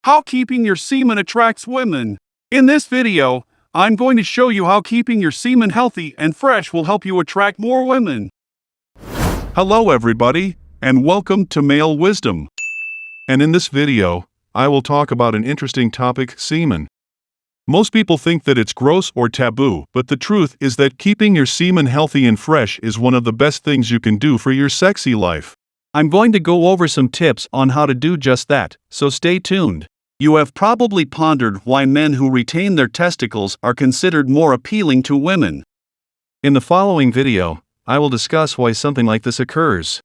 How keeping your semen attracts women. In this video, I'm going to show you how keeping your semen healthy and fresh will help you attract more women. Hello everybody, and welcome to Male Wisdom. And in this video, I will talk about an interesting topic, semen. Most people think that it's gross or taboo, but the truth is that keeping your semen healthy and fresh is one of the best things you can do for your sexy life. I'm going to go over some tips on how to do just that, so stay tuned. You have probably pondered why men who retain their testicles are considered more appealing to women. In the following video, I will discuss why something like this occurs.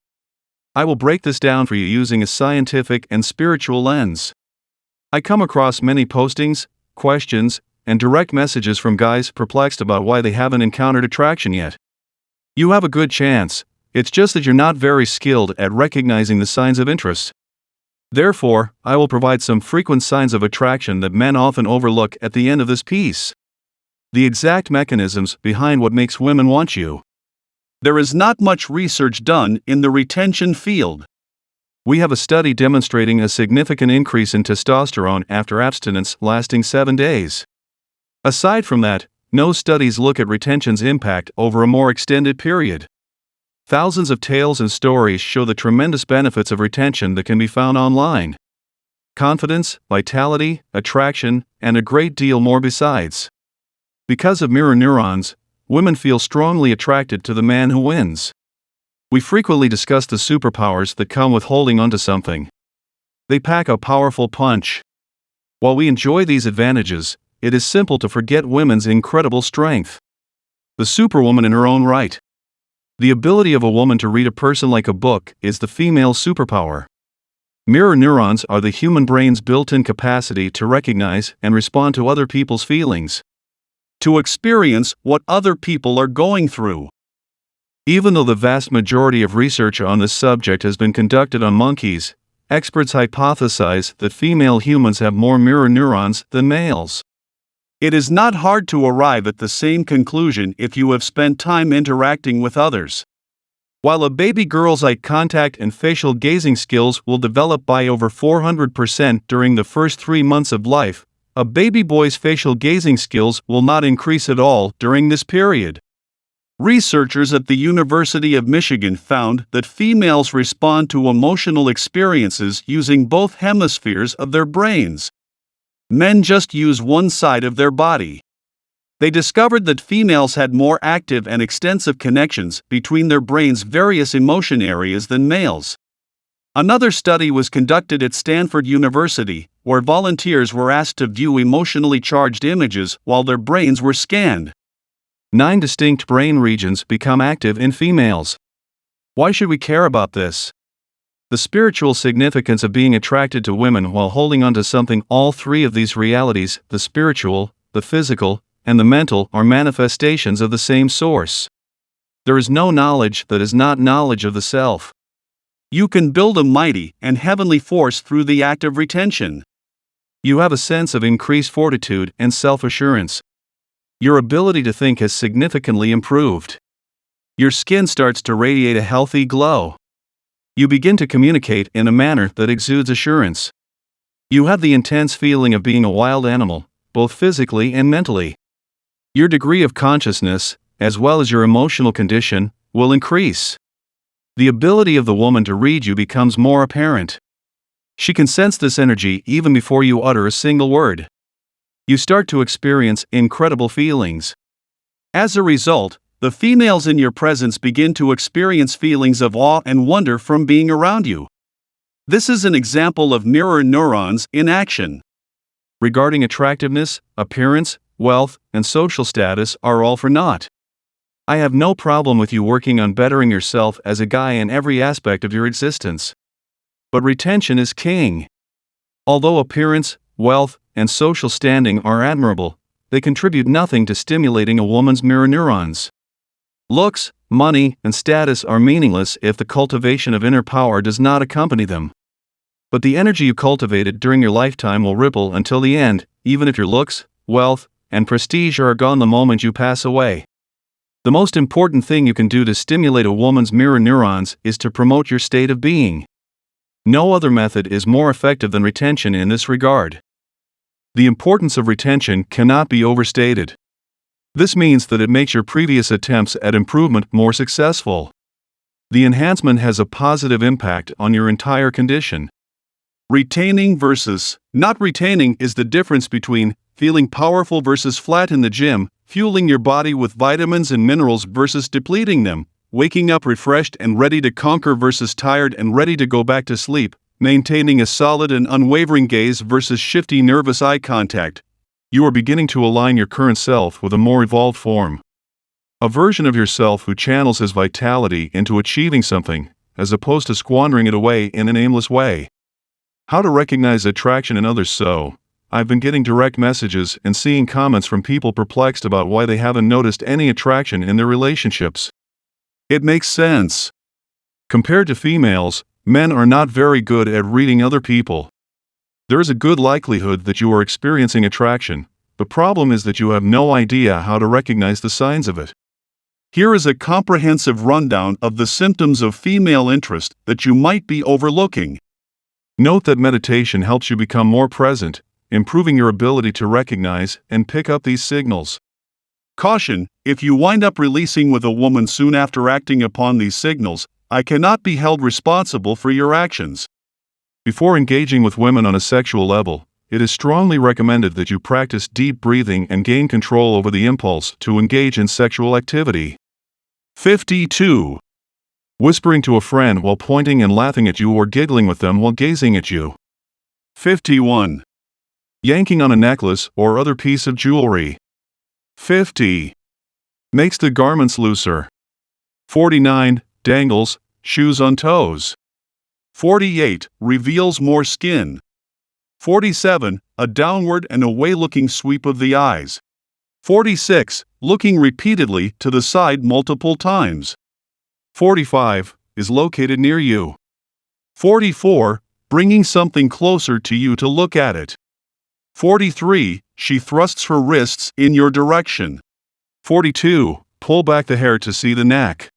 I will break this down for you using a scientific and spiritual lens. I come across many postings, questions, and direct messages from guys perplexed about why they haven't encountered attraction yet. You have a good chance, it's just that you're not very skilled at recognizing the signs of interest. Therefore, I will provide some frequent signs of attraction that men often overlook at the end of this piece. The exact mechanisms behind what makes women want you. There is not much research done in the retention field. We have a study demonstrating a significant increase in testosterone after abstinence lasting 7 days. Aside from that, no studies look at retention's impact over a more extended period. Thousands of tales and stories show the tremendous benefits of retention that can be found online. Confidence, vitality, attraction, and a great deal more besides. Because of mirror neurons, women feel strongly attracted to the man who wins. We frequently discuss the superpowers that come with holding onto something. They pack a powerful punch. While we enjoy these advantages, it is simple to forget women's incredible strength. The superwoman in her own right. The ability of a woman to read a person like a book is the female superpower. Mirror neurons are the human brain's built-in capacity to recognize and respond to other people's feelings. To experience what other people are going through. Even though the vast majority of research on this subject has been conducted on monkeys, experts hypothesize that female humans have more mirror neurons than males. It is not hard to arrive at the same conclusion if you have spent time interacting with others. While a baby girl's eye contact and facial gazing skills will develop by over 400% during the first 3 months of life, a baby boy's facial gazing skills will not increase at all during this period. Researchers at the University of Michigan found that females respond to emotional experiences using both hemispheres of their brains. Men just use one side of their body. They discovered that females had more active and extensive connections between their brain's various emotion areas than males. Another study was conducted at Stanford University, where volunteers were asked to view emotionally charged images while their brains were scanned. 9 distinct brain regions become active in females. Why should we care about this? The spiritual significance of being attracted to women while holding onto something. All 3 of these realities, the spiritual, the physical, and the mental, are manifestations of the same source. There is no knowledge that is not knowledge of the self. You can build a mighty and heavenly force through the act of retention. You have a sense of increased fortitude and self-assurance. Your ability to think has significantly improved. Your skin starts to radiate a healthy glow. You begin to communicate in a manner that exudes assurance. You have the intense feeling of being a wild animal, both physically and mentally. Your degree of consciousness, as well as your emotional condition, will increase. The ability of the woman to read you becomes more apparent. She can sense this energy even before you utter a single word. You start to experience incredible feelings. As a result, the females in your presence begin to experience feelings of awe and wonder from being around you. This is an example of mirror neurons in action. Regarding attractiveness, appearance, wealth, and social status are all for naught. I have no problem with you working on bettering yourself as a guy in every aspect of your existence. But retention is king. Although appearance, wealth, and social standing are admirable, they contribute nothing to stimulating a woman's mirror neurons. Looks, money, and status are meaningless if the cultivation of inner power does not accompany them. But the energy you cultivated during your lifetime will ripple until the end, even if your looks, wealth, and prestige are gone the moment you pass away. The most important thing you can do to stimulate a woman's mirror neurons is to promote your state of being. No other method is more effective than retention in this regard. The importance of retention cannot be overstated. This means that it makes your previous attempts at improvement more successful. The enhancement has a positive impact on your entire condition. Retaining versus not retaining is the difference between feeling powerful versus flat in the gym, fueling your body with vitamins and minerals versus depleting them, waking up refreshed and ready to conquer versus tired and ready to go back to sleep, maintaining a solid and unwavering gaze versus shifty nervous eye contact. You are beginning to align your current self with a more evolved form. A version of yourself who channels his vitality into achieving something, as opposed to squandering it away in an aimless way. How to recognize attraction in others. So, I've been getting direct messages and seeing comments from people perplexed about why they haven't noticed any attraction in their relationships. It makes sense. Compared to females, men are not very good at reading other people. There is a good likelihood that you are experiencing attraction. The problem is that you have no idea how to recognize the signs of it. Here is a comprehensive rundown of the symptoms of female interest that you might be overlooking. Note that meditation helps you become more present, improving your ability to recognize and pick up these signals. Caution: if you wind up releasing with a woman soon after acting upon these signals, I cannot be held responsible for your actions. Before engaging with women on a sexual level, it is strongly recommended that you practice deep breathing and gain control over the impulse to engage in sexual activity. 52. Whispering to a friend while pointing and laughing at you or giggling with them while gazing at you. 51. Yanking on a necklace or other piece of jewelry. 50. Makes the garments looser. 49. Dangles, shoes on toes. 48. Reveals more skin. 47. A downward and away-looking sweep of the eyes. 46. Looking repeatedly to the side multiple times. 45. Is located near you. 44. Bringing something closer to you to look at it. 43. She thrusts her wrists in your direction. 42. Pull back the hair to see the neck.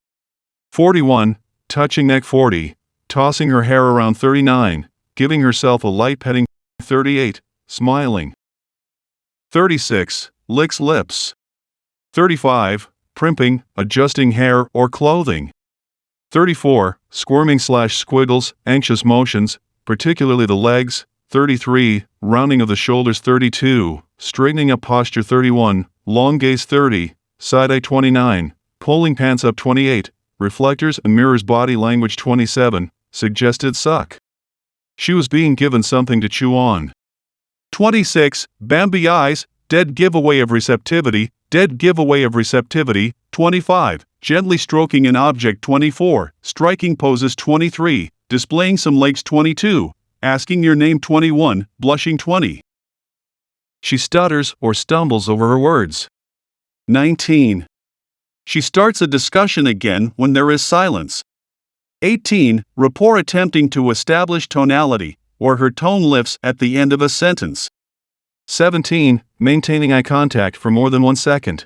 41. Touching neck. 40. Tossing her hair around. 39. Giving herself a light petting. 38. Smiling. 36. Licks lips. 35. Primping, adjusting hair or clothing. 34. Squirming/squiggles, anxious motions, particularly the legs. 33. Rounding of the shoulders. 32. Straightening up posture. 31. Long gaze. 30. Side-eye. 29. Pulling pants up. 28. Reflectors and mirrors. Body language. 27. Suggested suck. She was being given something to chew on. 26. Bambi eyes, dead giveaway of receptivity, dead giveaway of receptivity. 25. Gently stroking an object. 24. Striking poses. 23. Displaying some legs. 22. Asking your name. 21. Blushing. 20. She stutters or stumbles over her words. 19. She starts a discussion again when there is silence. 18. Rapport attempting to establish tonality, or her tone lifts at the end of a sentence. 17. Maintaining eye contact for more than 1 second.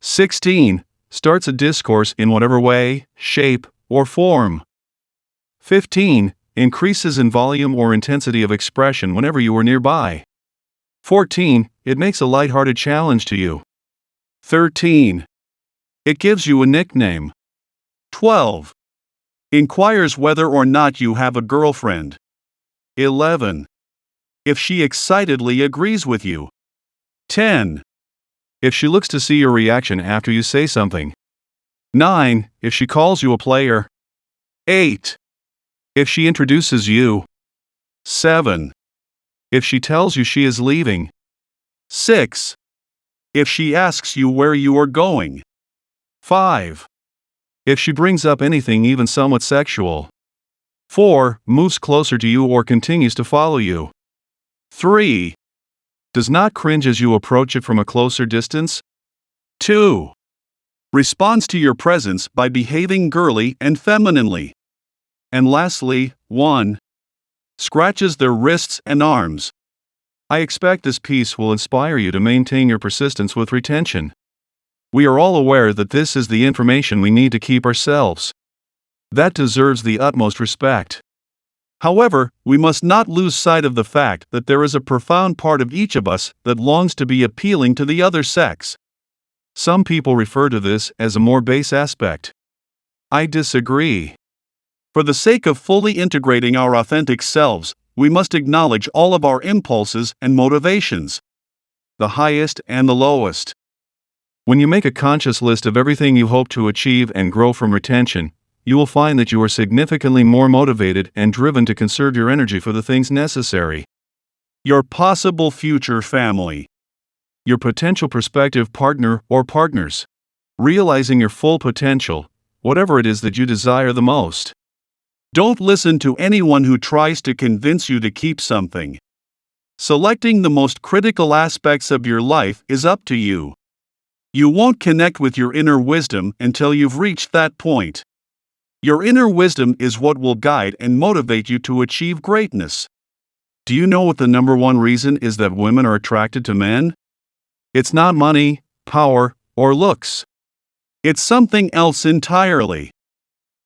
16. Starts a discourse in whatever way, shape, or form. 15. Increases in volume or intensity of expression whenever you are nearby. 14. It makes a lighthearted challenge to you. 13. It gives you a nickname. 12. Inquires whether or not you have a girlfriend. 11. If she excitedly agrees with you. 10. If she looks to see your reaction after you say something. 9. If she calls you a player. 8. If she introduces you. 7. If she tells you she is leaving. 6. If she asks you where you are going. 5. If she brings up anything even somewhat sexual. 4. Moves closer to you or continues to follow you. 3. Does not cringe as you approach it from a closer distance. 2. Responds to your presence by behaving girly and femininely. And lastly, 1. Scratches their wrists and arms. I expect this piece will inspire you to maintain your persistence with retention. We are all aware that this is the information we need to keep ourselves. That deserves the utmost respect. However, we must not lose sight of the fact that there is a profound part of each of us that longs to be appealing to the other sex. Some people refer to this as a more base aspect. I disagree. For the sake of fully integrating our authentic selves, we must acknowledge all of our impulses and motivations, the highest and the lowest. When you make a conscious list of everything you hope to achieve and grow from retention, you will find that you are significantly more motivated and driven to conserve your energy for the things necessary. Your possible future family, your potential prospective partner or partners, realizing your full potential, whatever it is that you desire the most. Don't listen to anyone who tries to convince you to keep something. Selecting the most critical aspects of your life is up to you. You won't connect with your inner wisdom until you've reached that point. Your inner wisdom is what will guide and motivate you to achieve greatness. Do you know what the number one reason is that women are attracted to men? It's not money, power, or looks. It's something else entirely.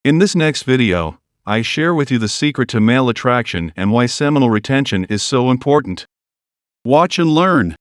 In this next video, I share with you the secret to male attraction and why seminal retention is so important. Watch and learn.